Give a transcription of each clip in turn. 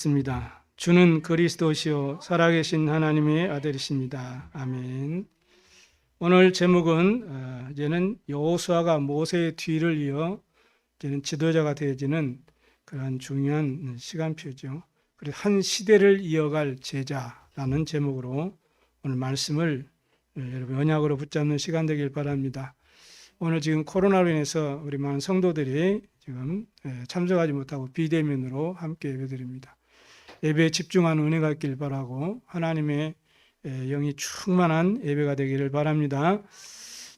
습니다. 주는 그리스도시요 살아계신 하나님의 아들이십니다. 아멘. 오늘 제목은 이제는 여호수아가 모세의 뒤를 이어 이제는 지도자가 되어지는 그러한 중요한 시간표죠. 그리고 한 시대를 이어갈 제자라는 제목으로 오늘 말씀을 여러분 언약으로 붙잡는 시간 되길 바랍니다. 오늘 지금 코로나로 인해서 우리 많은 성도들이 지금 참석하지 못하고 비대면으로 함께 예배드립니다. 예배에 집중하는 은혜가 있길 바라고 하나님의 영이 충만한 예배가 되기를 바랍니다.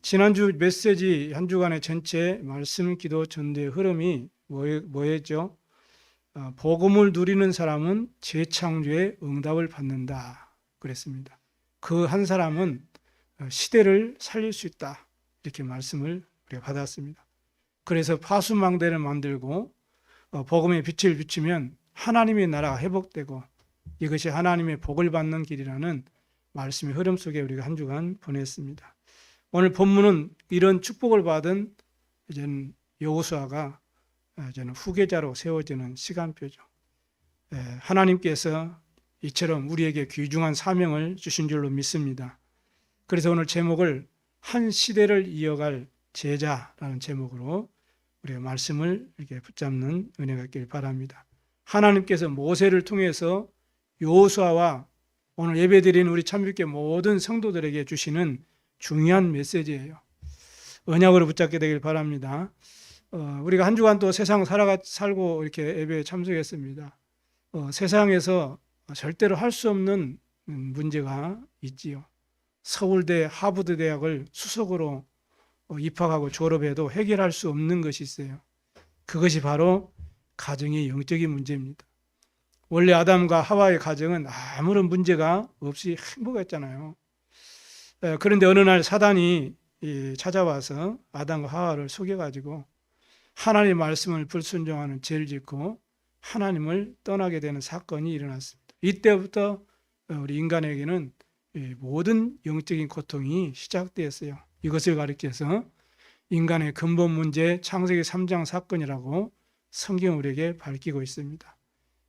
지난주 메시지 한 주간의 전체 말씀, 기도, 전도의 흐름이 뭐였죠? 복음을 누리는 사람은 재창조의 응답을 받는다 그랬습니다. 그 한 사람은 시대를 살릴 수 있다 이렇게 말씀을 우리가 받았습니다. 그래서 파수망대를 만들고 복음의 빛을 비추면 하나님의 나라가 회복되고 이것이 하나님의 복을 받는 길이라는 말씀의 흐름 속에 우리가 한 주간 보냈습니다. 오늘 본문은 이런 축복을 받은 이제는 여호수아가 이제는 후계자로 세워지는 시간표죠. 하나님께서 이처럼 우리에게 귀중한 사명을 주신 줄로 믿습니다. 그래서 오늘 제목을 한 시대를 이어갈 제자라는 제목으로 우리가 말씀을 이렇게 붙잡는 은혜가 있길 바랍니다. 하나님께서 모세를 통해서 여호수아와 오늘 예배드리는 우리 참빛교회 모든 성도들에게 주시는 중요한 메시지예요. 언약으로 붙잡게 되길 바랍니다. 우리가 한 주간 또 세상 살고 이렇게 예배에 참석했습니다. 세상에서 절대로 할 수 없는 문제가 있지요. 서울대, 하버드 대학을 수석으로 입학하고 졸업해도 해결할 수 없는 것이 있어요. 그것이 바로 가정의 영적인 문제입니다. 원래 아담과 하와의 가정은 아무런 문제가 없이 행복했잖아요. 그런데 어느 날 사단이 찾아와서 아담과 하와를 속여가지고 하나님의 말씀을 불순종하는 죄를 짓고 하나님을 떠나게 되는 사건이 일어났습니다. 이때부터 우리 인간에게는 모든 영적인 고통이 시작되었어요. 이것을 가리켜서 인간의 근본 문제 창세기 3장 사건이라고 성경 우리에게 밝히고 있습니다.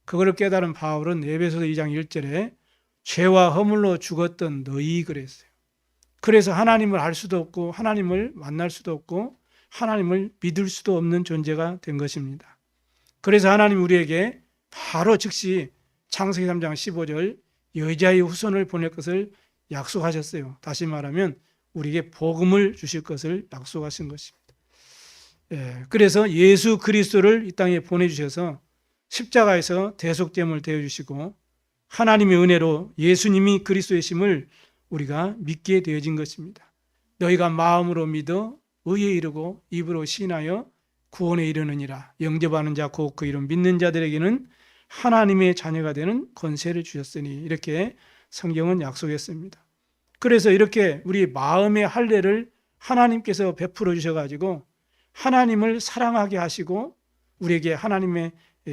그거를 깨달은 바울은 에베소서 2장 1절에 죄와 허물로 죽었던 너희 그랬어요. 그래서 하나님을 알 수도 없고 하나님을 만날 수도 없고 하나님을 믿을 수도 없는 존재가 된 것입니다. 그래서 하나님 우리에게 바로 즉시 창세기 3장 15절 여자의 후손을 보낼 것을 약속하셨어요. 다시 말하면 우리에게 복음을 주실 것을 약속하신 것입니다. 그래서 예수 그리스도를 이 땅에 보내주셔서 십자가에서 대속제물을 되어주시고 하나님의 은혜로 예수님이 그리스도의 심을 우리가 믿게 되어진 것입니다. 너희가 마음으로 믿어 의에 이르고 입으로 시인하여 구원에 이르느니라. 영접하는 자 곧 그 이름 믿는 자들에게는 하나님의 자녀가 되는 권세를 주셨으니 이렇게 성경은 약속했습니다. 그래서 이렇게 우리 마음의 할례를 하나님께서 베풀어 주셔가지고 하나님을 사랑하게 하시고 우리에게 하나님의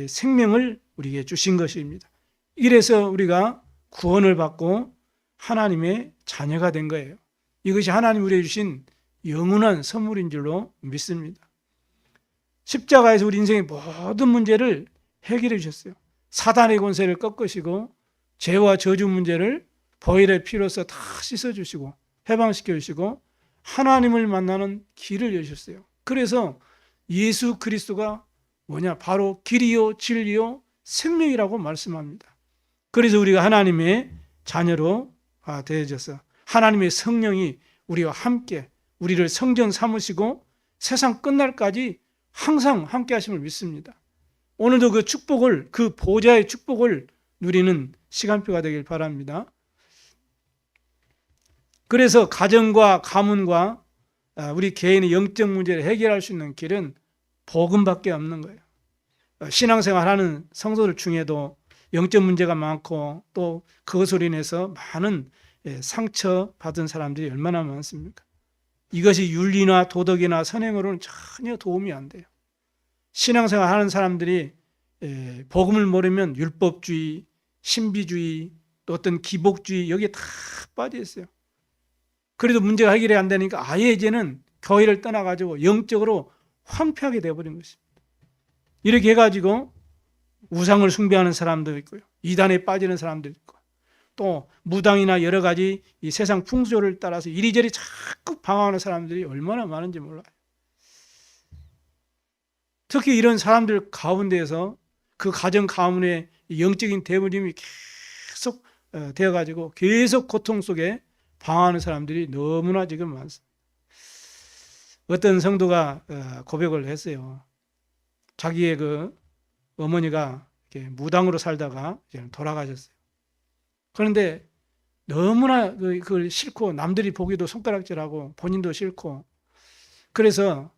생명을 우리에게 주신 것입니다. 이래서 우리가 구원을 받고 하나님의 자녀가 된 거예요. 이것이 하나님 우리에게 주신 영원한 선물인 줄로 믿습니다. 십자가에서 우리 인생의 모든 문제를 해결해 주셨어요. 사단의 권세를 꺾으시고 죄와 저주 문제를 보혈의 피로써 다 씻어주시고 해방시켜 주시고 하나님을 만나는 길을 여셨어요. 그래서 예수 그리스도가 뭐냐? 바로 길이요 진리요 생명이라고 말씀합니다. 그래서 우리가 하나님의 자녀로 되어져서 하나님의 성령이 우리와 함께 우리를 성전 삼으시고 세상 끝날까지 항상 함께 하심을 믿습니다. 오늘도 그 축복을, 그 보좌의 축복을 누리는 시간표가 되길 바랍니다. 그래서 가정과 가문과 우리 개인의 영적 문제를 해결할 수 있는 길은 복음밖에 없는 거예요. 신앙생활하는 성도들 중에도 영적 문제가 많고 또 그것으로 인해서 많은 상처받은 사람들이 얼마나 많습니까? 이것이 윤리나 도덕이나 선행으로는 전혀 도움이 안 돼요. 신앙생활하는 사람들이 복음을 모르면 율법주의, 신비주의, 또 어떤 기복주의 여기에 다 빠져 있어요. 그래도 문제가 해결이 안 되니까 아예 이제는 교회를 떠나가지고 영적으로 황폐하게 되어버린 것입니다. 이렇게 해가지고 우상을 숭배하는 사람도 있고요. 이단에 빠지는 사람도 있고, 또 무당이나 여러 가지 이 세상 풍조를 따라서 이리저리 자꾸 방황하는 사람들이 얼마나 많은지 몰라요. 특히 이런 사람들 가운데에서 그 가정 가문의 영적인 대물림이 계속 되어가지고 계속 고통 속에 방황하는 사람들이 너무나 지금 많습니다. 어떤 성도가 고백을 했어요. 자기의 그 어머니가 이렇게 무당으로 살다가 이제 돌아가셨어요. 그런데 너무나 그걸 싫고 남들이 보기도 손가락질하고 본인도 싫고, 그래서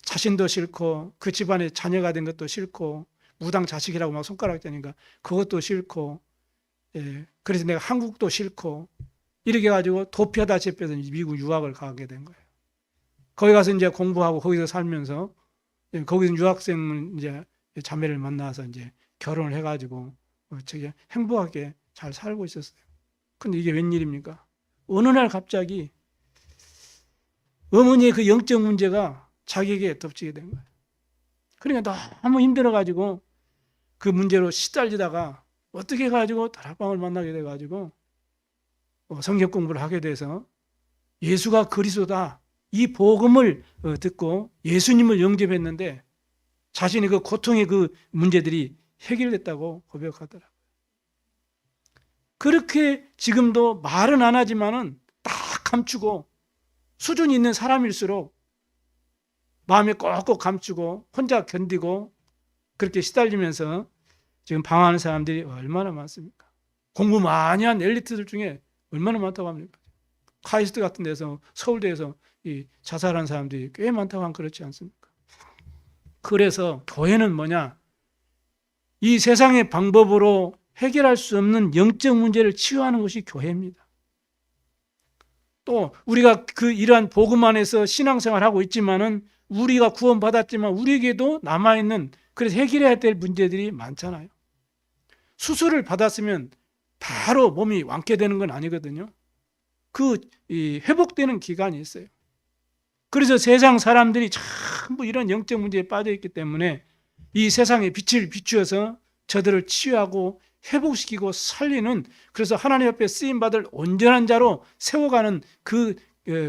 자신도 싫고 그 집안에 자녀가 된 것도 싫고 무당 자식이라고 막 손가락질하니까 그것도 싫고, 그래서 내가 한국도 싫고 이렇게 가지고 도피하다 잡혀서 미국 유학을 가게 된 거예요. 거기 가서 이제 공부하고 거기서 살면서 거기서 유학생 이제 자매를 만나서 이제 결혼을 해가지고 되게 행복하게 잘 살고 있었어요. 근데 이게 웬일입니까? 어느 날 갑자기 어머니의 그 영적 문제가 자기에게 덮치게 된 거예요. 그러니까 너무 힘들어가지고 그 문제로 시달리다가 어떻게 해가지고 다락방을 만나게 돼가지고 성경 공부를 하게 돼서 예수가 그리스도다, 이 복음을 듣고 예수님을 영접했는데 자신의 그 고통의 그 문제들이 해결됐다고 고백하더라고요. 그렇게 지금도 말은 안 하지만은 딱 감추고 수준이 있는 사람일수록 마음에 꼭꼭 감추고 혼자 견디고 그렇게 시달리면서 지금 방황하는 사람들이 얼마나 많습니까? 공부 많이 한 엘리트들 중에 얼마나 많다고 합니까? 카이스트 같은 데서, 서울대에서 이 자살한 사람들이 꽤 많다고 하면 그렇지 않습니까? 그래서 교회는 뭐냐? 이 세상의 방법으로 해결할 수 없는 영적 문제를 치유하는 것이 교회입니다. 또 우리가 그 이러한 복음 안에서 신앙생활을 하고 있지만은 우리가 구원받았지만 우리에게도 남아있는, 그래서 해결해야 될 문제들이 많잖아요. 수술을 받았으면 바로 몸이 완쾌되는 건 아니거든요. 회복되는 기간이 있어요. 그래서 세상 사람들이 전부 이런 영적 문제에 빠져 있기 때문에 이 세상의 빛을 비추어서 저들을 치유하고 회복시키고 살리는, 그래서 하나님 앞에 쓰임받을 온전한 자로 세워가는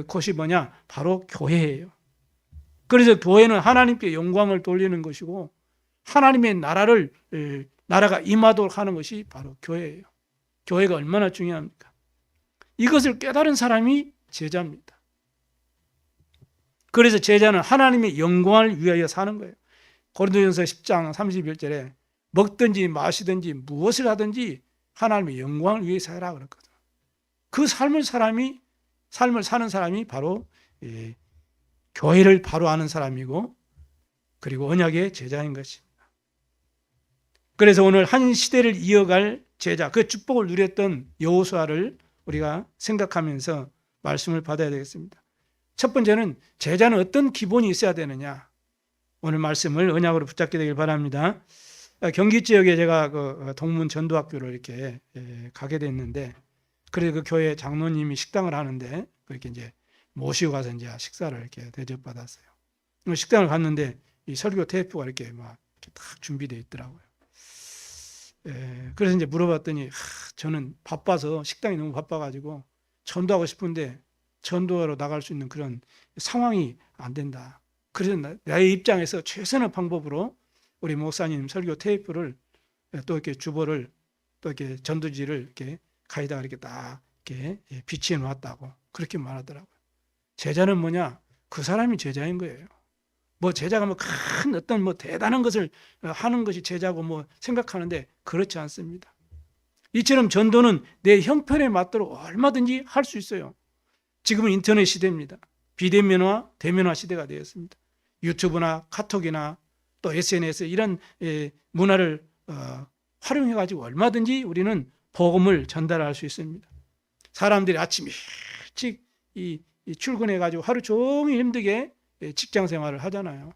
곳이 뭐냐? 바로 교회예요. 그래서 교회는 하나님께 영광을 돌리는 것이고 하나님의 나라가 임하도록 하는 것이 바로 교회예요. 교회가 얼마나 중요합니까? 이것을 깨달은 사람이 제자입니다. 그래서 제자는 하나님의 영광을 위하여 사는 거예요. 고린도전서 10장 31절에 먹든지 마시든지 무엇을 하든지 하나님의 영광을 위해서 해라 그랬거든요. 그 삶을 사는 사람이 바로 교회를 바로 아는 사람이고 그리고 언약의 제자인 것입니다. 그래서 오늘 한 시대를 이어갈 제자, 그 축복을 누렸던 여호수아를 우리가 생각하면서 말씀을 받아야 되겠습니다. 첫 번째는 제자는 어떤 기본이 있어야 되느냐. 오늘 말씀을 언약으로 붙잡게 되길 바랍니다. 경기 지역에 제가 그 동문 전도학교를 이렇게 가게 됐는데, 그래서 그 교회 장로님이 식당을 하는데 그렇게 이제 모시고 가서 이제 식사를 이렇게 대접받았어요. 식당을 갔는데 이 설교 테이프가 이렇게 막 이렇게 딱 준비되어 있더라고요. 그래서 이제 물어봤더니 저는 바빠서, 식당이 너무 바빠가지고 전도하고 싶은데 전도하러 나갈 수 있는 그런 상황이 안 된다. 그래서 나의 입장에서 최선의 방법으로 우리 목사님 설교 테이프를 또 이렇게 주보를 또 이렇게 전도지를 이렇게 가에다가 이렇게 딱 이렇게 비치해 놓았다고 그렇게 말하더라고요. 제자는 뭐냐? 그 사람이 제자인 거예요. 뭐 제자가 뭐 큰 어떤 뭐 대단한 것을 하는 것이 제자고 뭐 생각하는데 그렇지 않습니다. 이처럼 전도는 내 형편에 맞도록 얼마든지 할 수 있어요. 지금은 인터넷 시대입니다. 비대면화, 대면화 시대가 되었습니다. 유튜브나 카톡이나 또 SNS 이런 문화를 활용해가지고 얼마든지 우리는 복음을 전달할 수 있습니다. 사람들이 아침 일찍 출근해가지고 하루 종일 힘들게 직장 생활을 하잖아요.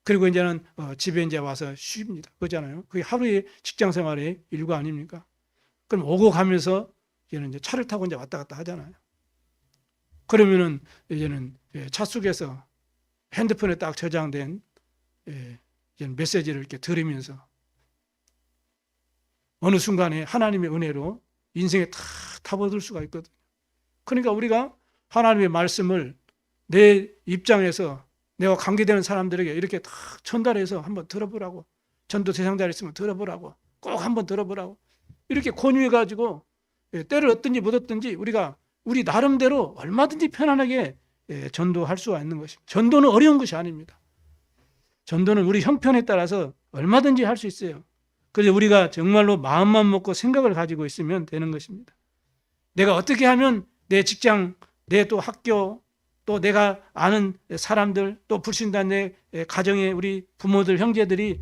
그리고 이제는 집에 이제 와서 쉽니다. 그러잖아요. 그게 하루의 직장 생활의 일과 아닙니까? 그럼 오고 가면서 이제는 이제 차를 타고 이제 왔다 갔다 하잖아요. 그러면은 이제는 차 속에서 핸드폰에 딱 저장된 메시지를 이렇게 들으면서 어느 순간에 하나님의 은혜로 인생에 다 타버들 수가 있거든요. 그러니까 우리가 하나님의 말씀을 내 입장에서 내가 관계되는 사람들에게 이렇게 다 전달해서 한번 들어보라고, 전도 대상자가 있으면 들어보라고, 꼭 한번 들어보라고 이렇게 권유해가지고 때를 얻든지 못 얻든지 우리가 우리 나름대로 얼마든지 편안하게 전도할 수가 있는 것입니다. 전도는 어려운 것이 아닙니다. 전도는 우리 형편에 따라서 얼마든지 할 수 있어요. 그래서 우리가 정말로 마음만 먹고 생각을 가지고 있으면 되는 것입니다. 내가 어떻게 하면 내 직장, 내 또 학교, 또 내가 아는 사람들, 또 불신단 내 가정의 우리 부모들, 형제들이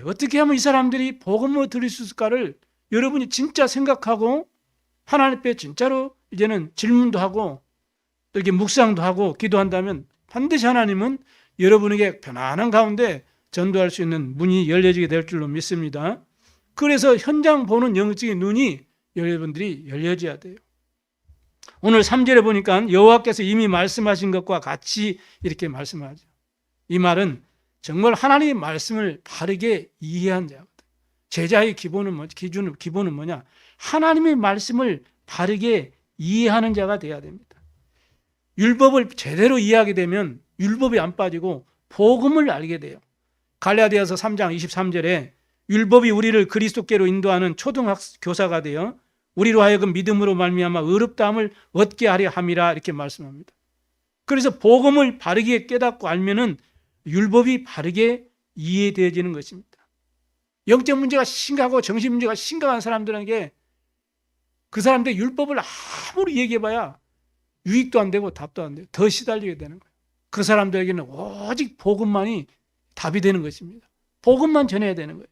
어떻게 하면 이 사람들이 복음을 들을 수 있을까를 여러분이 진짜 생각하고 하나님 앞에 진짜로 이제는 질문도 하고 또 이렇게 묵상도 하고 기도한다면 반드시 하나님은 여러분에게 편안한 가운데 전도할 수 있는 문이 열려지게 될 줄로 믿습니다. 그래서 현장 보는 영적인 눈이 여러분들이 열려져야 돼요. 오늘 3절에 보니까 여호와께서 이미 말씀하신 것과 같이 이렇게 말씀하죠. 이 말은 정말 하나님의 말씀을 바르게 이해한 자거든요. 제자의 기본은 뭐냐? 하나님의 말씀을 바르게 이해하는 자가 돼야 됩니다. 율법을 제대로 이해하게 되면 율법이 안 빠지고 복음을 알게 돼요. 갈라디아서 3장 23절에 율법이 우리를 그리스도께로 인도하는 초등교사가 되어 우리로 하여금 믿음으로 말미암아 의롭다함을 얻게 하려 함이라 이렇게 말씀합니다. 그래서 복음을 바르게 깨닫고 알면은 율법이 바르게 이해되어지는 것입니다. 영적 문제가 심각하고 정신 문제가 심각한 사람들에게 그 사람들 율법을 아무리 얘기해봐야 유익도 안 되고 답도 안 돼요. 더 시달리게 되는 거예요. 그 사람들에게는 오직 복음만이 답이 되는 것입니다. 복음만 전해야 되는 거예요.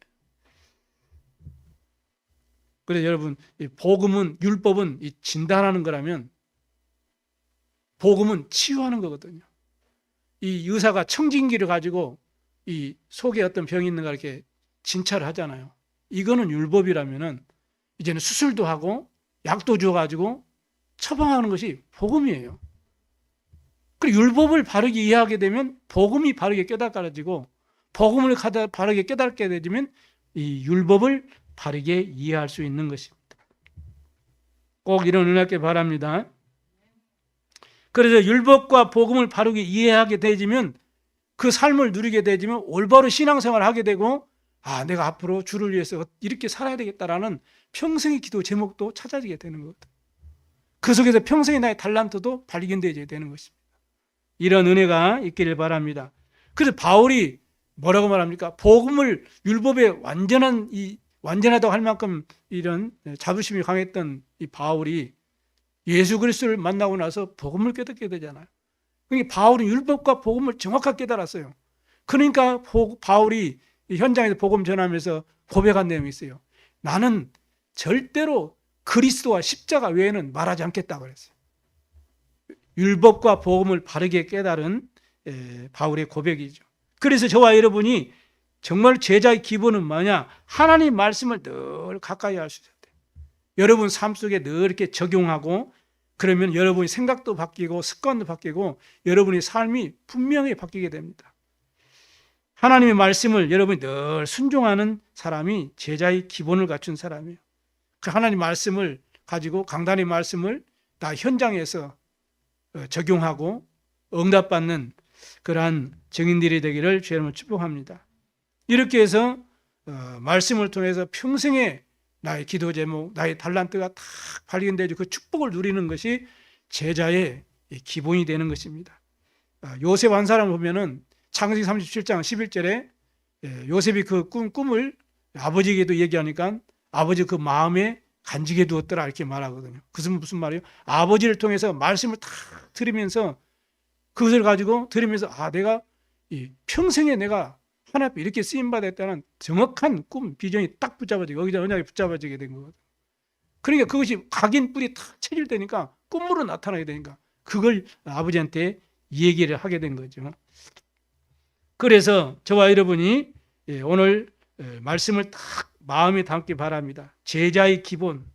그래서 여러분, 복음은, 율법은 진단하는 거라면 복음은 치유하는 거거든요. 이 의사가 청진기를 가지고 이 속에 어떤 병이 있는가 이렇게 진찰을 하잖아요. 이거는 율법이라면은 이제는 수술도 하고 약도 줘가지고 처방하는 것이 복음이에요. 그리고 율법을 바르게 이해하게 되면 복음이 바르게 깨닫아지고 복음을 바르게 깨닫게 되면 이 율법을 바르게 이해할 수 있는 것입니다. 꼭 이런 은혜께 바랍니다. 그래서 율법과 복음을 바르게 이해하게 되지면 그 삶을 누리게 되지면 올바로 신앙생활을 하게 되고 내가 앞으로 주를 위해서 이렇게 살아야 되겠다라는 평생의 기도 제목도 찾아지게 되는 거거든요. 그 속에서 평생의 나의 달란트도 발견되어야 되는 것입니다. 이런 은혜가 있기를 바랍니다. 그래서 바울이 뭐라고 말합니까? 복음을 율법에 완전하다고 할 만큼 이런 자부심이 강했던 이 바울이 예수 그리스도를 만나고 나서 복음을 깨닫게 되잖아요. 그러니까 바울은 율법과 복음을 정확하게 깨달았어요. 그러니까 바울이 현장에서 복음 전하면서 고백한 내용이 있어요. 나는 절대로 그리스도와 십자가 외에는 말하지 않겠다고 그랬어요. 율법과 복음을 바르게 깨달은 바울의 고백이죠. 그래서 저와 여러분이 정말 제자의 기본은 뭐냐? 하나님 말씀을 늘 가까이 할 수 있어야 돼요. 여러분 삶 속에 늘 이렇게 적용하고 그러면 여러분의 생각도 바뀌고 습관도 바뀌고 여러분의 삶이 분명히 바뀌게 됩니다. 하나님의 말씀을 여러분이 늘 순종하는 사람이 제자의 기본을 갖춘 사람이에요. 그 하나님 말씀을 가지고 강단의 말씀을 다 현장에서 적용하고 응답받는 그러한 증인들이 되기를 주의 이름으로 축복합니다. 이렇게 해서 말씀을 통해서 평생에 나의 기도 제목, 나의 달란트가 다 발견되죠. 그 축복을 누리는 것이 제자의 기본이 되는 것입니다. 요셉 한 사람을 보면은 창세기 37장 11절에 요셉이 그 꿈을 아버지에게도 얘기하니까 아버지 그 마음에 간직해 두었더라 이렇게 말하거든요. 그것은 무슨 말이에요? 아버지를 통해서 말씀을 다 들으면서 그것을 가지고 들으면서 내가 평생에 내가 하나님 앞에 이렇게 쓰임받았다는 정확한 꿈, 비전이 딱 붙잡아지고 여기다 언약이 붙잡아지게 된 거거든요. 그러니까 그것이 각인 뿔이 탁 체질되니까 꿈으로 나타나게 되니까 그걸 아버지한테 얘기를 하게 된 거죠. 그래서 저와 여러분이 오늘 말씀을 딱 마음에 담기 바랍니다. 제자의 기본,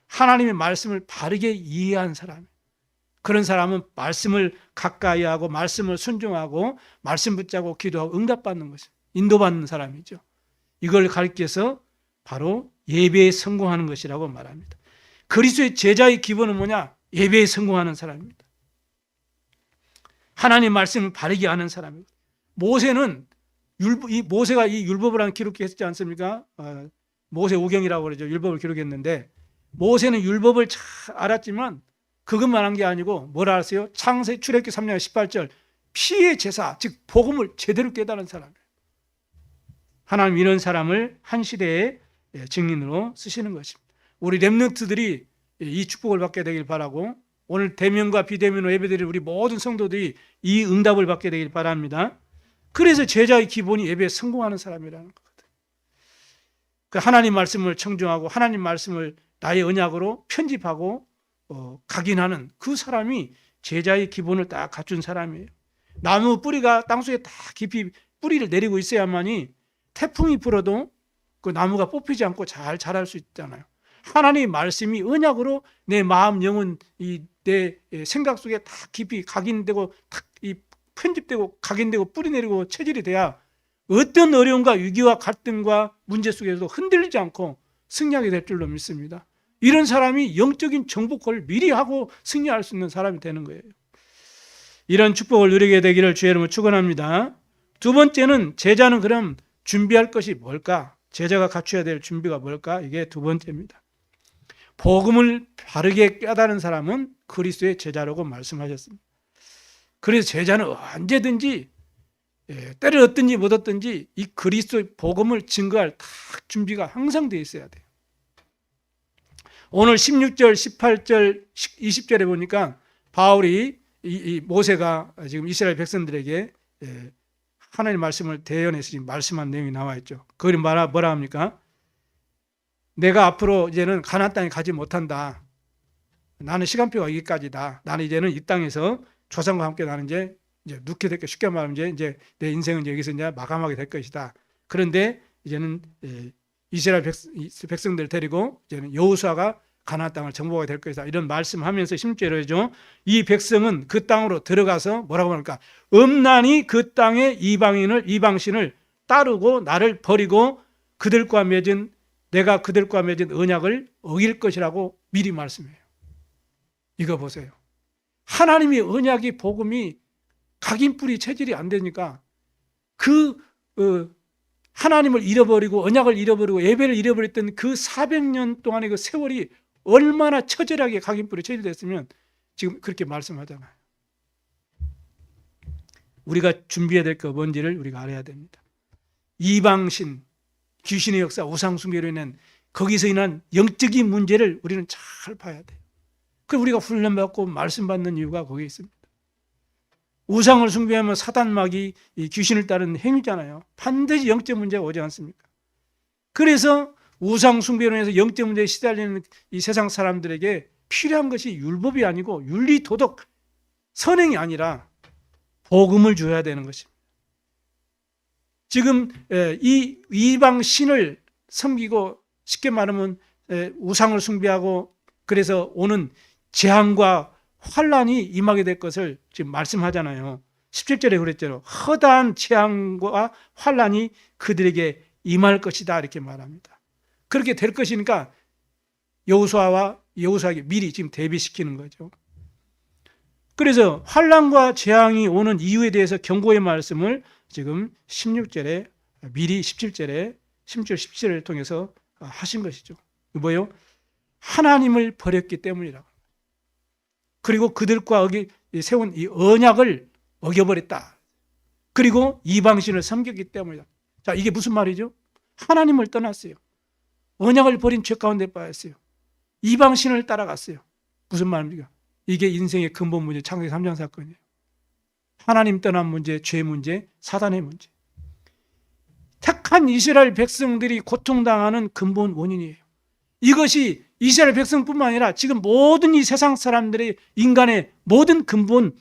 하나님의 말씀을 바르게 이해한 사람, 그런 사람은 말씀을 가까이 하고 말씀을 순종하고 말씀 붙잡고 기도하고 응답받는 것이죠. 인도받는 사람이죠. 이걸 가르쳐서 바로 예배에 성공하는 것이라고 말합니다. 그리스도의 제자의 기본은 뭐냐? 예배에 성공하는 사람입니다. 하나님 말씀을 바르게 아는 사람입니다. 모세가 이 율법을 기록했지 않습니까? 모세오경이라고 그러죠. 율법을 기록했는데 모세는 율법을 잘 알았지만 그것만 한 게 아니고 뭐라 하세요? 창세 출애굽기 3장 18절 피의 제사, 즉 복음을 제대로 깨달은 사람이에요. 하나님 이런 사람을 한 시대의 증인으로 쓰시는 것입니다. 우리 렘넌트들이 이 축복을 받게 되길 바라고 오늘 대면과 비대면으로 예배드리는 우리 모든 성도들이 이 응답을 받게 되길 바랍니다. 그래서 제자의 기본이 예배에 성공하는 사람이라는 거거든요. 하나님 말씀을 청중하고 하나님 말씀을 나의 언약으로 편집하고 각인하는 그 사람이 제자의 기본을 딱 갖춘 사람이에요. 나무 뿌리가 땅속에 다 깊이 뿌리를 내리고 있어야만이 태풍이 불어도 그 나무가 뽑히지 않고 잘 자랄 수 있잖아요. 하나님의 말씀이 언약으로 내 마음, 영혼, 내 생각 속에 다 깊이 각인되고 편집되고 각인되고 뿌리 내리고 체질이 돼야 어떤 어려움과 위기와 갈등과 문제 속에서도 흔들리지 않고 승리하게 될 줄로 믿습니다. 이런 사람이 영적인 정복을 미리 하고 승리할 수 있는 사람이 되는 거예요. 이런 축복을 누리게 되기를 주의 이름으로 축원합니다. 두 번째는 제자는 그럼 준비할 것이 뭘까? 제자가 갖춰야 될 준비가 뭘까? 이게 두 번째입니다. 복음을 바르게 깨달은 사람은 그리스도의 제자라고 말씀하셨습니다. 그래서 제자는 언제든지 때를 얻든지 못 얻든지 이 그리스도의 복음을 증거할 다 준비가 항상 되어 있어야 돼요. 오늘 16절, 18절, 20절에 보니까 바울이 이 모세가 지금 이스라엘 백성들에게 하나님의 말씀을 대연해서 지금 말씀한 내용이 나와 있죠. 그걸 뭐라 합니까? 내가 앞으로 이제는 가나안 땅에 가지 못한다. 나는 시간표가 여기까지다. 나는 이제는 이 땅에서 조상과 함께 나는 이제 눕게 될 것, 쉽게 말하면 이제 내 인생은 여기서 이제 마감하게 될 것이다. 그런데 이제는 이스라엘 백성들을 데리고 이제는 여호수아가 가나안 땅을 정복하게 될 것이다. 이런 말씀하면서 16절에죠. 이 백성은 그 땅으로 들어가서 뭐라고 합니까? 음란히 그 땅의 이방신을 따르고 나를 버리고 내가 그들과 맺은 언약을 어길 것이라고 미리 말씀해요. 이거 보세요. 하나님의 언약이 복음이 각인뿌리 체질이 안 되니까 하나님을 잃어버리고 언약을 잃어버리고 예배를 잃어버렸던 그 400년 동안의 그 세월이 얼마나 처절하게 각인뿌리 체질됐으면 지금 그렇게 말씀하잖아요. 우리가 준비해야 될 거 뭔지를 우리가 알아야 됩니다. 이방신, 귀신의 역사, 우상숭배로 인한 거기서 인한 영적인 문제를 우리는 잘 봐야 돼요. 그래서 우리가 훈련받고 말씀받는 이유가 거기에 있습니다. 우상을 숭배하면 사단막이 귀신을 따르는 행위잖아요. 반드시 영적 문제가 오지 않습니까? 그래서 우상 숭배로 인해서 영적 문제에 시달리는 이 세상 사람들에게 필요한 것이 율법이 아니고 윤리, 도덕, 선행이 아니라 복음을 줘야 되는 것입니다. 지금 이 이방 신을 섬기고 쉽게 말하면 우상을 숭배하고 그래서 오는 재앙과 환란이 임하게 될 것을 지금 말씀하잖아요. 17절에 그랬죠. 허다한 재앙과 환란이 그들에게 임할 것이다 이렇게 말합니다. 그렇게 될 것이니까 여호수아에게 미리 지금 대비시키는 거죠. 그래서 환란과 재앙이 오는 이유에 대해서 경고의 말씀을 지금 16절에 미리 17절에 16절 17절을 통해서 하신 것이죠. 뭐예요? 하나님을 버렸기 때문이라고. 그리고 그들과 세운 이 언약을 어겨버렸다. 그리고 이방신을 섬겼기 때문이다. 자, 이게 무슨 말이죠? 하나님을 떠났어요. 언약을 버린 죄 가운데 빠졌어요. 이방신을 따라갔어요. 무슨 말입니까? 이게 인생의 근본 문제, 창세기 3장 사건이에요. 하나님 떠난 문제, 죄 문제, 사단의 문제. 택한 이스라엘 백성들이 고통당하는 근본 원인이에요. 이것이 이스라엘 백성뿐만 아니라 지금 모든 이 세상 사람들의 인간의 모든 근본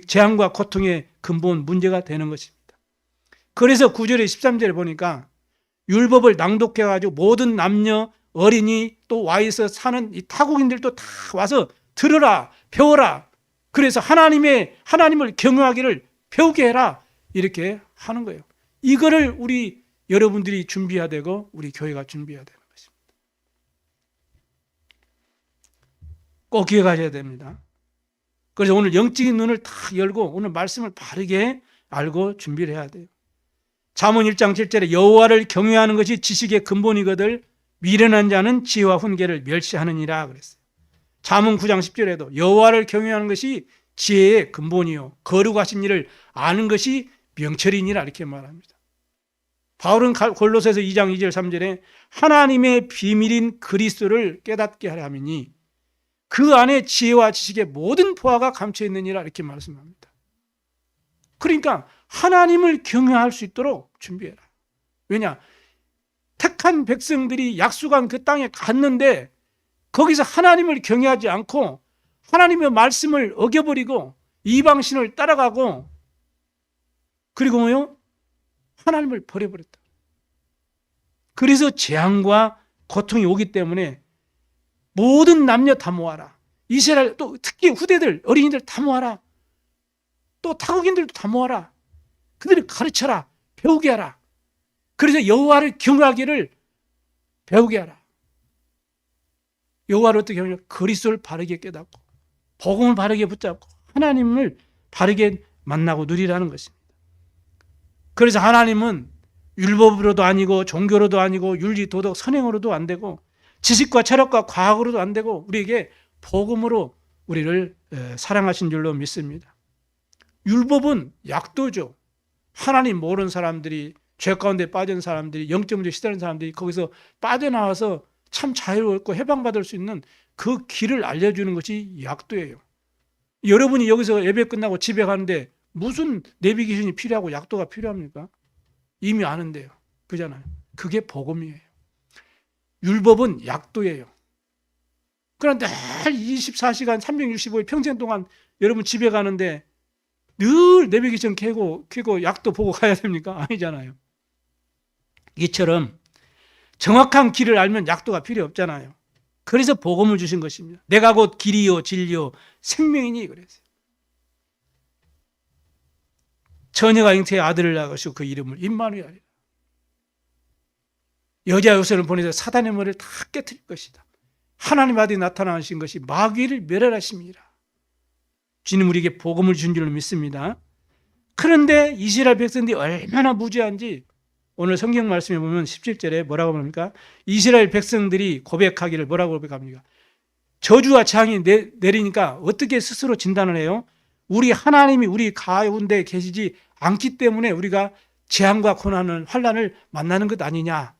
재앙과 고통의 근본 문제가 되는 것입니다. 그래서 9절에 13절에 보니까 율법을 낭독해가지고 모든 남녀, 어린이 또 와있어 사는 이 타국인들도 다 와서 들으라, 배워라. 그래서 하나님을 경외하기를 배우게 해라. 이렇게 하는 거예요. 이거를 우리 여러분들이 준비해야 되고 우리 교회가 준비해야 되는 것입니다. 꼭 기억하셔야 됩니다. 그래서 오늘 영적인 눈을 다 열고 오늘 말씀을 바르게 알고 준비를 해야 돼요. 잠언 1장 7절에 여호와를 경외하는 것이 지식의 근본이거늘 미련한 자는 지혜와 훈계를 멸시하느니라 그랬어요. 잠언 9장 10절에도 여호와를 경외하는 것이 지혜의 근본이요 거룩하신 일을 아는 것이 명철이니라 이렇게 말합니다. 바울은 골로새서 2장 2절 3절에 하나님의 비밀인 그리스도를 깨닫게 하려 함이니 그 안에 지혜와 지식의 모든 보화가 감춰 있느니라 이렇게 말씀합니다. 그러니까 하나님을 경외할 수 있도록 준비해라. 왜냐? 택한 백성들이 약속한 그 땅에 갔는데 거기서 하나님을 경외하지 않고 하나님의 말씀을 어겨버리고 이방신을 따라가고 그리고 뭐요? 하나님을 버려버렸다. 그래서 재앙과 고통이 오기 때문에 모든 남녀 다 모아라. 이스라엘 또 특히 후대들 어린이들 다 모아라. 또 타국인들도 다 모아라. 그들을 가르쳐라. 배우게 하라. 그래서 여호와를 경외하기를 배우게 하라. 여호와를 어떻게 하냐? 그리스도를 바르게 깨닫고 복음을 바르게 붙잡고 하나님을 바르게 만나고 누리라는 것입니다. 그래서 하나님은 율법으로도 아니고 종교로도 아니고 윤리, 도덕, 선행으로도 안 되고 지식과 철학과 과학으로도 안 되고 우리에게 복음으로 우리를 사랑하신 줄로 믿습니다. 율법은 약도죠. 하나님 모르는 사람들이 죄 가운데 빠진 사람들이 영적 문제 시달리는 사람들이 거기서 빠져나와서 참 자유롭고 해방받을 수 있는 그 길을 알려주는 것이 약도예요. 여러분이 여기서 예배 끝나고 집에 가는데 무슨 내비게이션이 필요하고 약도가 필요합니까? 이미 아는데요. 그잖아요. 그게 복음이에요. 율법은 약도예요. 그런데 늘 24시간 365일 평생 동안 여러분 집에 가는데 늘 내비게이션 켜고 약도 보고 가야 됩니까? 아니잖아요. 이처럼 정확한 길을 알면 약도가 필요 없잖아요. 그래서 복음을 주신 것입니다. 내가 곧 길이요 진리요 생명이니 그랬어요. 처녀가 잉태의 아들을 낳으시고 그 이름을 임마누엘이라. 여자 요셉을 보내서 사단의 머리를 다 깨뜨릴 것이다. 하나님 아들이 나타나신 것이 마귀를 멸하심이라. 주님 우리에게 복음을 준 줄로 믿습니다. 그런데 이스라엘 백성들이 얼마나 무지한지 오늘 성경 말씀에 보면 17절에 뭐라고 합니까? 이스라엘 백성들이 고백하기를 뭐라고 고백합니까? 저주와 재앙이 내리니까 어떻게 스스로 진단을 해요? 우리 하나님이 우리 가운데 계시지 않기 때문에 우리가 재앙과 고난을 환난을 만나는 것 아니냐.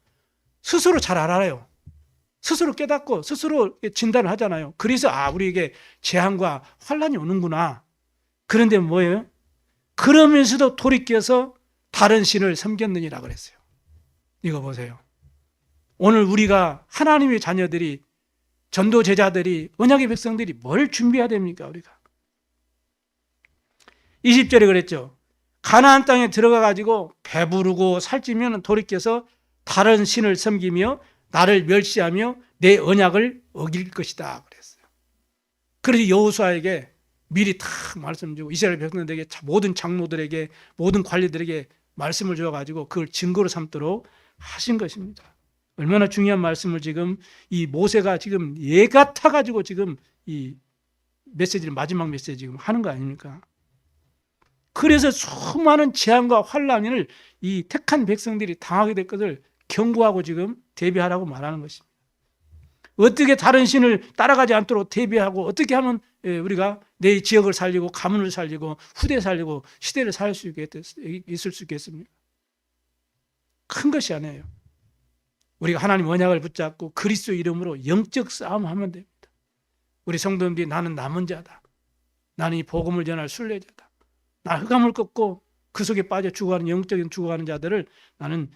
스스로 잘 알아요. 스스로 깨닫고 스스로 진단을 하잖아요. 그래서 우리에게 재앙과 환난이 오는구나. 그런데 뭐예요? 그러면서도 돌이켜서 다른 신을 섬겼느니라 그랬어요. 이거 보세요. 오늘 우리가 하나님의 자녀들이 전도 제자들이 언약의 백성들이 뭘 준비해야 됩니까? 우리가 20절에 그랬죠. 가나안 땅에 들어가 가지고 배부르고 살찌면 돌이켜서 다른 신을 섬기며 나를 멸시하며 내 언약을 어길 것이다 그랬어요. 그래서 여호수아에게 미리 다 말씀 주고 이스라엘 백성들에게 모든 장로들에게 모든 관리들에게 말씀을 주어가지고 그걸 증거로 삼도록 하신 것입니다. 얼마나 중요한 말씀을 지금 이 모세가 지금 예 같아가지고 지금 이 메시지를 마지막 메시지 지금 하는 거 아닙니까? 그래서 수많은 재앙과 환난을 이 택한 백성들이 당하게 될 것을 경고하고 지금 대비하라고 말하는 것입니다. 어떻게 다른 신을 따라가지 않도록 대비하고 어떻게 하면 우리가 내 지역을 살리고 가문을 살리고 후대 살리고 시대를 살 수 있을 수 있겠습니까? 큰 것이 아니에요. 우리가 하나님 언약을 붙잡고 그리스도 이름으로 영적 싸움하면 됩니다. 우리 성도님들이 나는 남은 자다. 나는 이 복음을 전할 순례자다. 나 흑암을 꺾고 그 속에 빠져 죽어가는 영적인 죽어가는 자들을 나는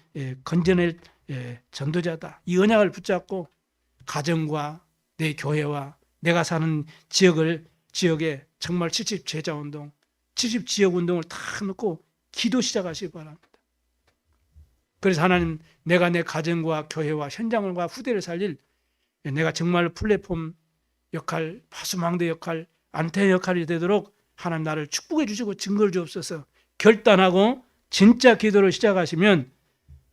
건져낼 전도자다. 이 언약을 붙잡고 가정과 내 교회와 내가 사는 지역에 정말 70 제자운동, 70 지역운동을 다 놓고 기도 시작하시기 바랍니다. 그래서 하나님 내가 내 가정과 교회와 현장과 후대를 살릴 내가 정말 플랫폼 역할, 파수망대 역할, 안테나 역할이 되도록 하나님 나를 축복해 주시고 증거를 주옵소서. 결단하고 진짜 기도를 시작하시면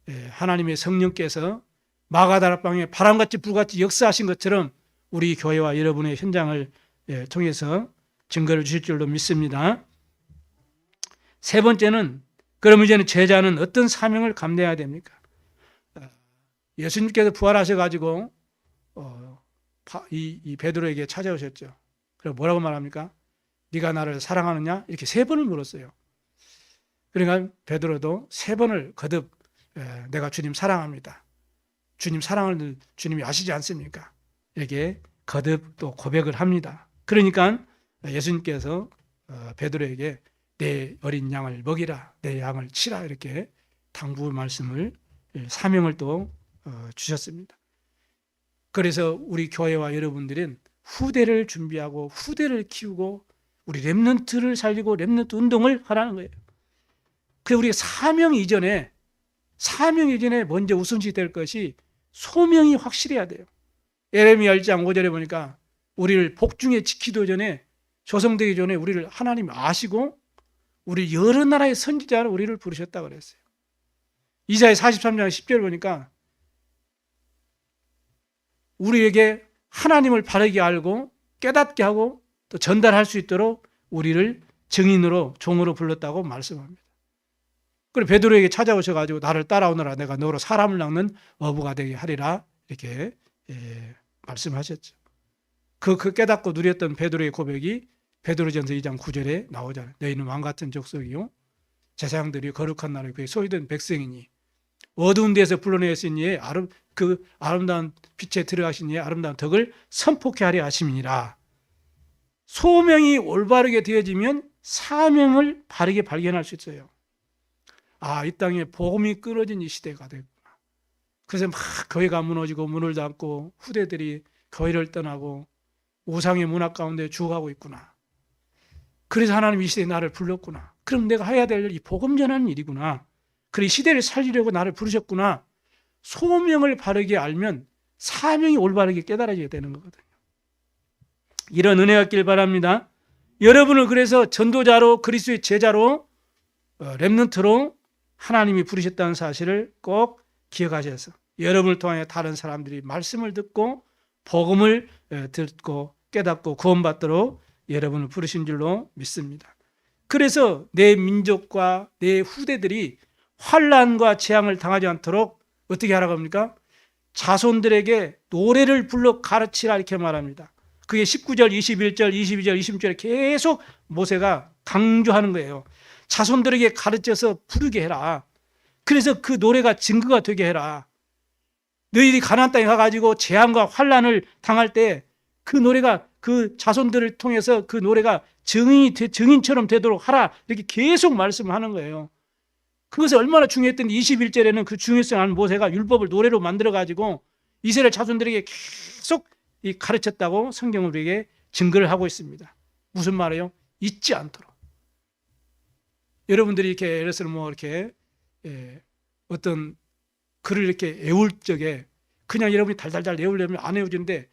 하나님의 성령께서 마가다락방에 바람같이 불같이 역사하신 것처럼 우리 교회와 여러분의 현장을 통해서 증거를 주실 줄로 믿습니다. 세 번째는, 그러면 이제는 제자는 어떤 사명을 감내해야 됩니까? 예수님께서 부활하셔가지고 이 베드로에게 찾아오셨죠. 그리고 뭐라고 말합니까? 네가 나를 사랑하느냐? 이렇게 세 번을 물었어요. 그러니까 베드로도 세 번을 거듭 내가 주님 사랑합니다. 주님 사랑을 주님이 아시지 않습니까? 이렇게 거듭 또 고백을 합니다. 그러니까 예수님께서 베드로에게 내 어린 양을 먹이라, 내 양을 치라, 이렇게 당부 말씀을, 사명을 또 주셨습니다. 그래서 우리 교회와 여러분들은 후대를 준비하고 후대를 키우고 우리 렘넌트를 살리고 렘넌트 운동을 하라는 거예요. 그래서 우리가 사명 이전에 먼저 우선시 될 것이 소명이 확실해야 돼요. 예레미야 1장 5절에 보니까 우리를 복중에 지키기 전에, 조성되기 전에 우리를 하나님 아시고 우리 여러 나라의 선지자로 우리를 부르셨다고 그랬어요. 이사야 43장 10절 보니까 우리에게 하나님을 바르게 알고 깨닫게 하고 또 전달할 수 있도록 우리를 증인으로, 종으로 불렀다고 말씀합니다. 그리고 베드로에게 찾아오셔가지고 나를 따라오너라, 내가 너로 사람을 낚는 어부가 되게 하리라, 이렇게 말씀하셨죠. 그 깨닫고 누렸던 베드로의 고백이 베드로전서 2장 9절에 나오잖아요. 너희는 왕같은 족속이요 제사장들이 거룩한 나라에 그의 소유된 백성이니 어두운 데서 불러내신 이의 그 아름다운 빛에 들어가신 이의 아름다운 덕을 선포케 하려 하심이니라. 소명이 올바르게 되어지면 사명을 바르게 발견할 수 있어요. 이 땅에 복음이 끊어진 이 시대가 됐구나. 그래서 막 교회가 무너지고 문을 닫고 후대들이 교회를 떠나고 우상의 문화 가운데 죽어가고 있구나. 그래서 하나님 이 시대에 나를 불렀구나. 그럼 내가 해야 될 일이 복음 전하는 일이구나. 그래, 시대를 살리려고 나를 부르셨구나. 소명을 바르게 알면 사명이 올바르게 깨달아지게 되는 거거든요. 이런 은혜가 있길 바랍니다. 여러분을 그래서 전도자로, 그리스도의 제자로, 렘넌트로 하나님이 부르셨다는 사실을 꼭 기억하셔서 여러분을 통해 다른 사람들이 말씀을 듣고 복음을 듣고 깨닫고 구원받도록 여러분을 부르신 줄로 믿습니다. 그래서 내 민족과 내 후대들이 환난과 재앙을 당하지 않도록 어떻게 하라고 합니까? 자손들에게 노래를 불러 가르치라, 이렇게 말합니다. 그게 19절, 21절, 22절, 26절에 계속 모세가 강조하는 거예요. 자손들에게 가르쳐서 부르게 해라. 그래서 그 노래가 증거가 되게 해라. 너희들이 가나안 땅에 가가지고 재앙과 환난을 당할 때 그 노래가, 그 자손들을 통해서 그 노래가 증인처럼 되도록 하라, 이렇게 계속 말씀하는 거예요. 그것이 얼마나 중요했던데 21절에는 그 중요성 아는 모세가 율법을 노래로 만들어가지고 이스라엘 자손들에게 계속 가르쳤다고 성경은 우리에게 증거를 하고 있습니다. 무슨 말이에요? 잊지 않도록. 여러분들이 이렇게 예를 들어서 이렇게 어떤 글을 이렇게 외울 적에 그냥 여러분이 달달달 외우려면 안 외워지는데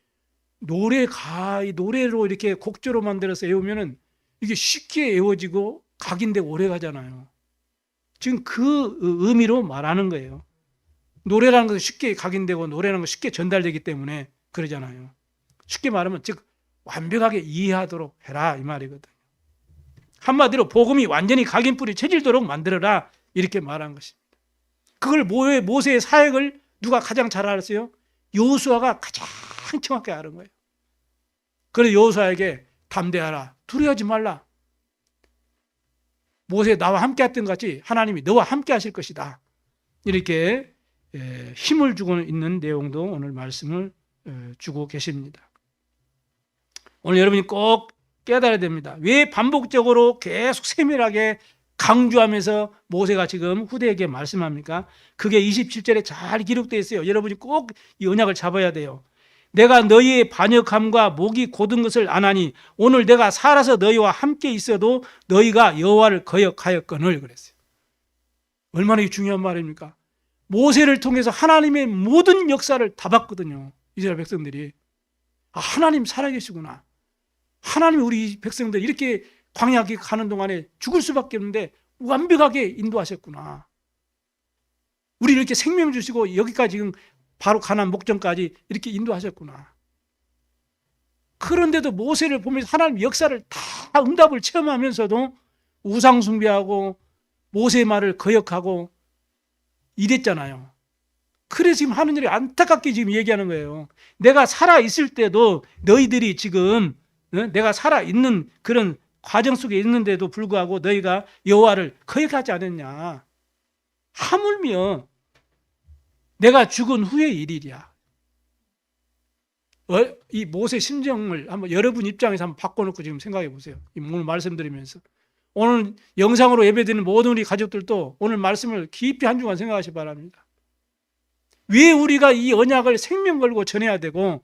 노래로 이렇게 곡조로 만들어서 외우면은 이게 쉽게 외워지고 각인되고 오래 가잖아요. 지금 그 의미로 말하는 거예요. 노래라는 것은 쉽게 각인되고 노래라는 것은 쉽게 전달되기 때문에 그러잖아요. 쉽게 말하면 즉 완벽하게 이해하도록 해라, 이 말이거든요. 한마디로 복음이 완전히 각인뿔이 쳐질도록 만들어라, 이렇게 말한 것입니다. 그걸 모세의 사역을 누가 가장 잘 알았어요? 여호수아가 가장 정확하게 아는 거예요. 그래서 여호수아에게 담대하라, 두려워하지 말라. 모세 나와 함께 했던 것 같이 하나님이 너와 함께 하실 것이다. 이렇게 힘을 주고 있는 내용도 오늘 말씀을 주고 계십니다. 오늘 여러분이 꼭 깨달아야 됩니다. 왜 반복적으로 계속 세밀하게 강조하면서 모세가 지금 후대에게 말씀합니까? 그게 27절에 잘 기록되어 있어요. 여러분이 꼭 이 언약을 잡아야 돼요. 내가 너희의 반역함과 목이 곧은 것을 아나니 오늘 내가 살아서 너희와 함께 있어도 너희가 여호와를 거역하였거늘, 그랬어요. 얼마나 중요한 말입니까? 모세를 통해서 하나님의 모든 역사를 다 봤거든요. 이스라엘 백성들이. 하나님 살아계시구나. 하나님이 우리 백성들 이렇게 광야에 가는 동안에 죽을 수밖에 없는데 완벽하게 인도하셨구나. 우리 이렇게 생명 주시고 여기까지 지금 바로 가나안 목전까지 이렇게 인도하셨구나. 그런데도 모세를 보면서 하나님 역사를 다 응답을 체험하면서도 우상 숭배하고 모세의 말을 거역하고 이랬잖아요. 그래서 지금 하느님이 안타깝게 지금 얘기하는 거예요. 내가 살아있을 때도 너희들이 지금 내가 살아있는 그런 과정 속에 있는데도 불구하고 너희가 여호와를 거역하지 않았냐. 하물며 내가 죽은 후의 일이랴. 이 모세 심정을 한번 여러분 입장에서 한번 바꿔놓고 지금 생각해 보세요. 오늘 말씀드리면서 오늘 영상으로 예배드리는 모든 우리 가족들도 오늘 말씀을 깊이 한 주간 생각하시기 바랍니다. 왜 우리가 이 언약을 생명 걸고 전해야 되고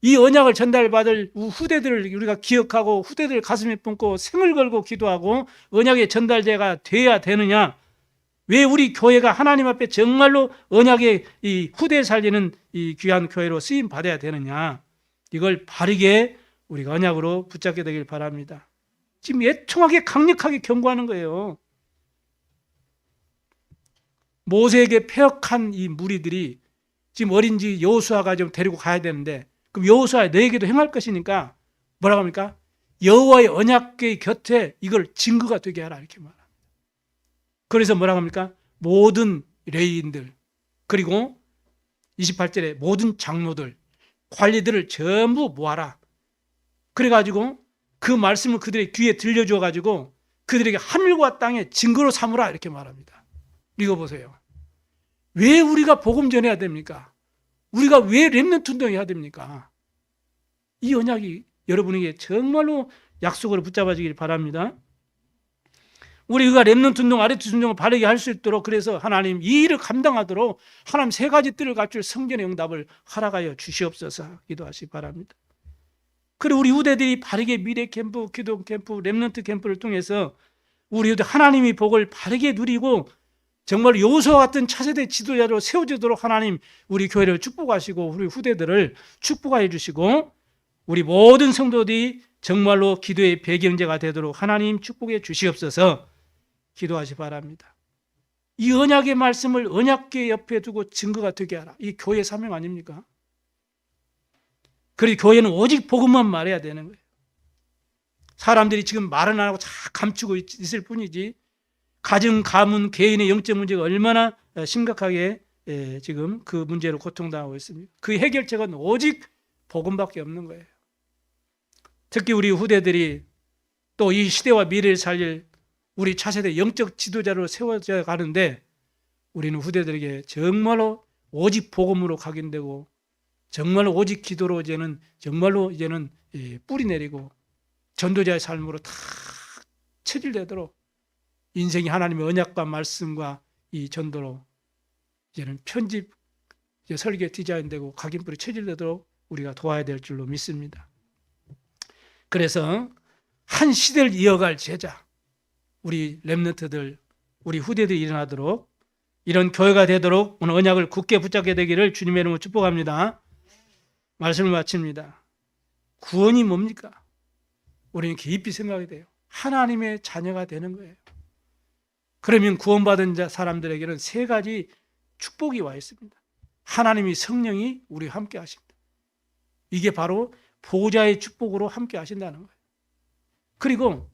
이 언약을 전달받을 후대들을 우리가 기억하고 후대들 가슴에 품고 생을 걸고 기도하고 언약의 전달자가 돼야 되느냐? 왜 우리 교회가 하나님 앞에 정말로 언약의 이 후대 살리는 이 귀한 교회로 쓰임 받아야 되느냐? 이걸 바르게 우리가 언약으로 붙잡게 되길 바랍니다. 지금 애통하게 강력하게 경고하는 거예요. 모세에게 패역한 이 무리들이 지금 어린지 여호수아가 좀 데리고 가야 되는데 그럼 여호수아 너에게도 행할 것이니까 뭐라고 합니까? 여호와의 언약궤 곁에 이걸 증거가 되게 하라 이렇게 말합니다. 그래서 뭐라고 합니까? 모든 레위인들 그리고 28절에 모든 장로들 관리들을 전부 모아라. 그래가지고 그 말씀을 그들의 귀에 들려줘 가지고 그들에게 하늘과 땅의 증거로 삼으라 이렇게 말합니다. 읽어보세요. 왜 우리가 복음 전해야 됩니까? 우리가 왜 렘넌트 운동해야 됩니까? 이 언약이 여러분에게 정말로 약속으로 붙잡아지길 바랍니다. 우리가 렘넌트 운동, 아레투스 운동을 바르게 할 수 있도록 그래서 하나님 이 일을 감당하도록 하나님 세 가지 뜰을 갖출 성전의 응답을 허락하여 주시옵소서 기도하시기 바랍니다. 그리고 우리 후대들이 바르게 미래 캠프, 기도 캠프, 렘넌트 캠프를 통해서 우리 하나님의 복을 바르게 누리고 정말 여호수아 같은 차세대 지도자로 세워지도록 하나님 우리 교회를 축복하시고 우리 후대들을 축복하여 주시고 우리 모든 성도들이 정말로 기도의 배경제가 되도록 하나님 축복해 주시옵소서 기도하시 바랍니다. 이 언약의 말씀을 언약궤 옆에 두고 증거가 되게 하라. 이 교회 사명 아닙니까? 그리고 교회는 오직 복음만 말해야 되는 거예요. 사람들이 지금 말은 안 하고 다 감추고 있을 뿐이지 가정, 가문, 개인의 영적 문제가 얼마나 심각하게 지금 그 문제로 고통당하고 있습니다. 그 해결책은 오직 복음밖에 없는 거예요. 특히 우리 후대들이 또 이 시대와 미래를 살릴 우리 차세대 영적 지도자로 세워져 가는데 우리는 후대들에게 정말로 오직 복음으로 각인되고 정말로 오직 기도로 이제는 정말로 이제는 뿌리 내리고 전도자의 삶으로 다 체질되도록 인생이 하나님의 언약과 말씀과 이 전도로 이제는 편집, 설계 디자인되고 각인뿌리 체질되도록 우리가 도와야 될 줄로 믿습니다. 그래서 한 시대를 이어갈 제자, 우리 렘넌트들, 우리 후대들이 일어나도록 이런 교회가 되도록 오늘 언약을 굳게 붙잡게 되기를 주님의 이름으로 축복합니다. 말씀을 마칩니다. 구원이 뭡니까? 우리는 깊이 생각이 돼요. 하나님의 자녀가 되는 거예요. 그러면 구원받은 사람들에게는 세 가지 축복이 와 있습니다. 하나님이 성령이 우리와 함께 하십니다. 이게 바로 보좌의 축복으로 함께 하신다는 거예요. 그리고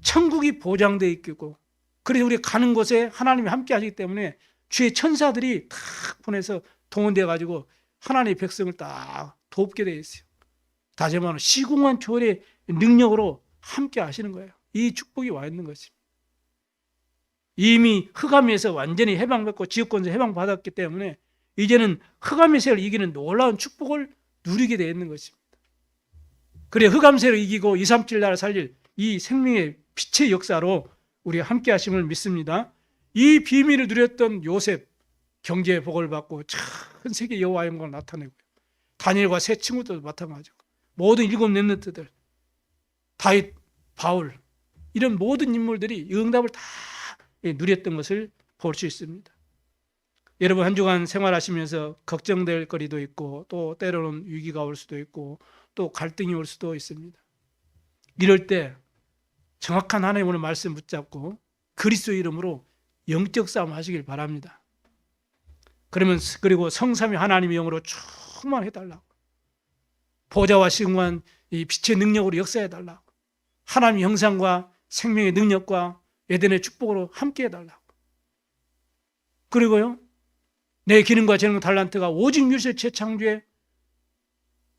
천국이 보장되어 있고 그래서 우리가 가는 곳에 하나님이 함께 하시기 때문에 주의 천사들이 탁 보내서 동원되어 가지고 하나님의 백성을 딱 돕게 되어 있어요. 다시 말하면 시공간 초월의 능력으로 함께 하시는 거예요. 이 축복이 와 있는 것입니다. 이미 흑암에서 완전히 해방받고 지역권에서 해방받았기 때문에 이제는 흑암의 세를 이기는 놀라운 축복을 누리게 되어 있는 것입니다. 그래 흑암 세를 이기고 237 나라를 살릴 이 생명의 빛의 역사로 우리가 함께 하심을 믿습니다. 이 비밀을 누렸던 요셉 경제의 복을 받고 전 세계 여호와의 영광을 나타내고요. 다니엘과 세 친구들도 마찬가지고 모든 일곱 렘넌트들 다윗, 바울 이런 모든 인물들이 응답을 다 누렸던 것을 볼 수 있습니다. 여러분 한 주간 생활하시면서 걱정될 거리도 있고 또 때로는 위기가 올 수도 있고 또 갈등이 올 수도 있습니다. 이럴 때 정확한 하나님의 말씀 붙잡고 그리스도의 이름으로 영적 싸움 하시길 바랍니다. 그리고 성삼위 하나님의 영으로 충만해달라고. 보좌와 시공한 이 빛의 능력으로 역사해달라고. 하나님의 형상과 생명의 능력과 에덴의 축복으로 함께 해달라고. 그리고요, 내 기능과 재능 달란트가 오직 유세 최창조의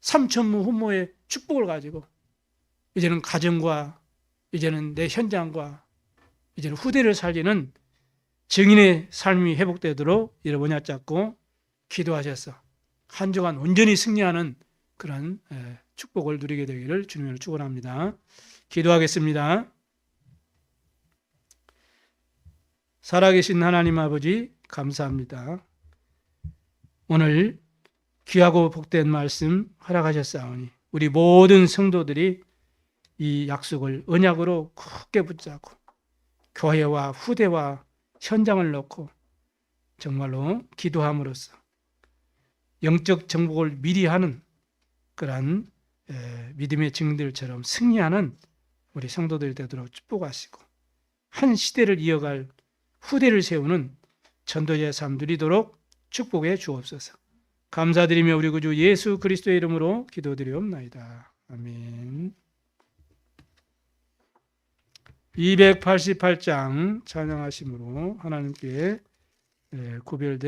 삼천무 훈모의 축복을 가지고 이제는 가정과 이제는 내 현장과 이제는 후대를 살리는 증인의 삶이 회복되도록 이를 원약 잡고 기도하셔서 한 주간 온전히 승리하는 그런 축복을 누리게 되기를 주님으로 축원합니다. 기도하겠습니다. 살아계신 하나님 아버지 감사합니다. 오늘 귀하고 복된 말씀 허락하셨사오니 우리 모든 성도들이 이 약속을 언약으로 굳게 붙잡고 교회와 후대와 현장을 놓고 정말로 기도함으로써 영적 정복을 미리 하는 그러한 믿음의 증인들처럼 승리하는 우리 성도들 되도록 축복하시고 한 시대를 이어갈 후대를 세우는 전도자의 삶 누리도록 축복해 주옵소서. 감사드리며 우리 구주 예수 그리스도의 이름으로 기도드리옵나이다. 아멘. 288장 찬양하심으로 하나님께 구별된